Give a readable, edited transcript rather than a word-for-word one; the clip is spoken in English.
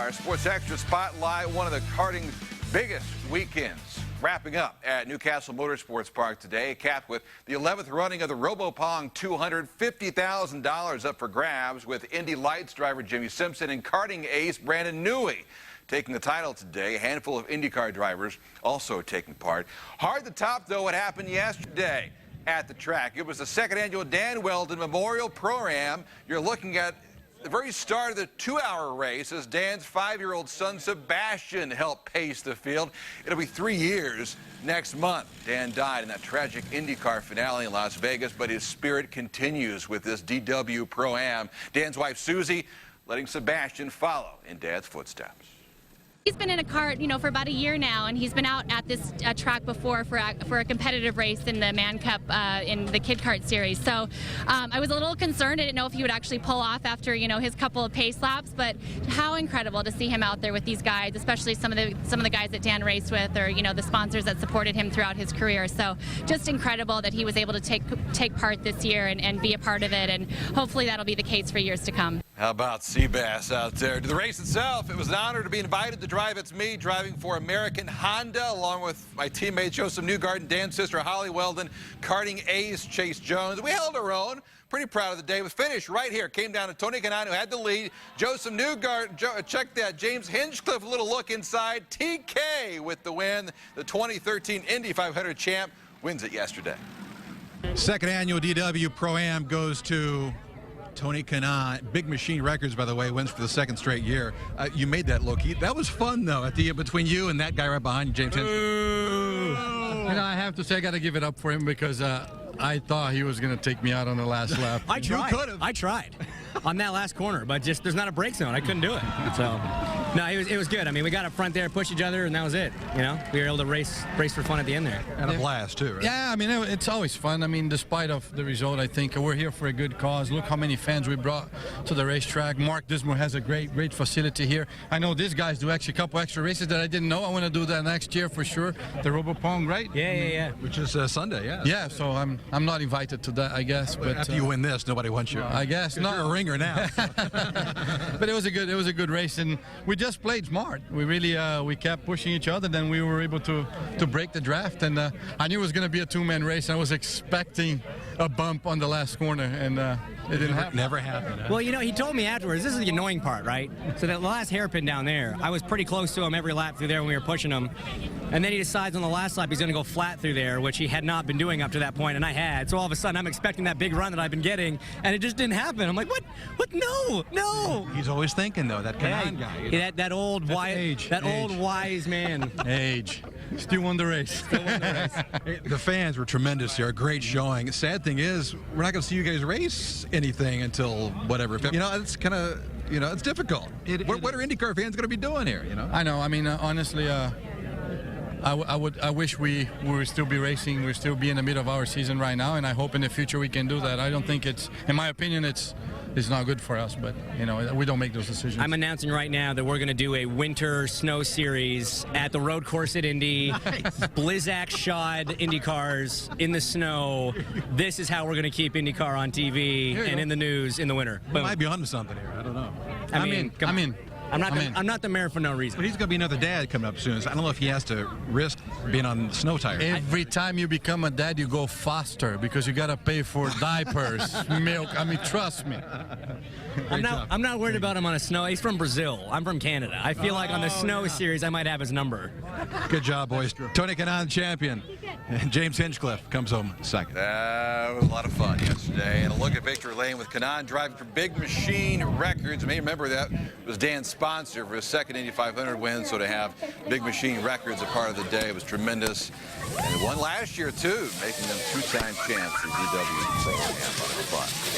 Our Sports Extra Spotlight, one of the karting's biggest weekends, wrapping up at Newcastle Motorsports Park today, capped with the 11th running of the RoboPong 200, $50,000 up for grabs, with Indy Lights driver Jimmy Simpson and karting ace Brandon Newey taking the title today. A handful of IndyCar drivers also taking part. Hard to top, though, what happened yesterday at the track. It was the second annual Dan Wheldon Memorial Pro-Am. You're looking at the very start of the 2-hour race as Dan's 5-year-old son Sebastian helped pace the field. It'll be 3 years next month. Dan died in that tragic IndyCar finale in Las Vegas, but his spirit continues with this DW Pro-Am. Dan's wife Susie letting Sebastian follow in Dad's footsteps. He's been in a kart, for about a year now, and he's been out at this track before for a competitive race in the Man Cup in the Kid Kart Series. So I was a little concerned. I didn't know if he would actually pull off after, his couple of pace laps. But how incredible to see him out there with these guys, especially some of the guys that Dan raced with, or the sponsors that supported him throughout his career. So just incredible that he was able to take part this year and be a part of it, and hopefully that'll be the case for years to come. How about Seabass out there? To the race itself, it was an honor to be invited to drive. It's me driving for American Honda, along with my teammate Joseph Newgarden, Dan's sister Holly Wheldon, karting ace Chase Jones. We held our own. Pretty proud of the day. It was finished right here. Came down to Tony Kanaan, who had the lead. Joseph Newgarden, check that. James Hinchcliffe, a little look inside. TK with the win. The 2013 Indy 500 champ wins it yesterday. Second annual DW Pro-Am goes to Tony Kanaan. Big Machine Records, by the way, wins for the second straight year. You made that look. That was fun, though, at the between you and that guy right behind you, James Hinchcliffe. I have to say I got to give it up for him because I thought he was going to take me out on the last lap. I tried. You could have. I tried on that last corner, but just there's not a brake zone. I couldn't do it. So, no, it was good. I mean, we got up front there, pushed each other, and that was it. We were able to race for fun at the end there. And a blast, too, right? Yeah, I mean, it's always fun. I mean, despite of the result, I think we're here for a good cause. Look how many fans we brought to the racetrack. Mark Dismore has a great facility here. I know these guys do actually a couple extra races that I didn't know. I want to do that next year for sure. The RoboPong, right? Yeah. Which is Sunday, yeah. Yeah, so I'm not invited to that, I guess. But after you win this, nobody wants you. I guess not. You're a ringer now. But it was a good race, and we just played smart. We really we kept pushing each other. Then we were able to break the draft, and I knew it was going to be a two-man race. I was expecting a bump on the last corner, and it didn't happen. Never happened. Well, he told me afterwards, this is the annoying part, right? So that last hairpin down there, I was pretty close to him every lap through there when we were pushing him. And then he decides on the last lap he's going to go flat through there, which he had not been doing up to that point, and I had. So all of a sudden I'm expecting that big run that I've been getting, and it just didn't happen. I'm like, what? No. He's always thinking, though, that Kanaan guy. Yeah, that old wise man. Age. Still won the race. The fans were tremendous here. A great showing. Sad thing is, we're not going to see you guys race anything until whatever. It's kind of, it's difficult. What are IndyCar fans going to be doing here? I know. I mean, honestly, I wish we would still be racing. We'd still be in the middle of our season right now, and I hope in the future we can do that. I don't think in my opinion, it's not good for us, but we don't make those decisions. I'm announcing right now that we're going to do a winter snow series at the road course at Indy. Nice. Blizzak shod Indy cars in the snow. This is how we're going to keep IndyCar on TV and in the news in the winter. We might be onto something here. I don't know. I'm not the mayor for no reason. But he's going to be another dad coming up soon, so I don't know if he has to risk being on snow tires. Every time you become a dad, you go faster because you got to pay for diapers, milk. I mean, trust me. I'm not worried about him on a snow. He's from Brazil. I'm from Canada. I feel like on the snow series, I might have his number. Good job, boys. Tony Kanaan, champion. And James Hinchcliffe comes home second. That was a lot of fun yesterday. And a look at victory lane with Kanaan driving for Big Machine Records. You may remember that was Dan's sponsor for his second Indy 500 win. So to have Big Machine Records a part of the day was tremendous. And they won last year, too, making them two-time champs for DW Pro-Am. Fun.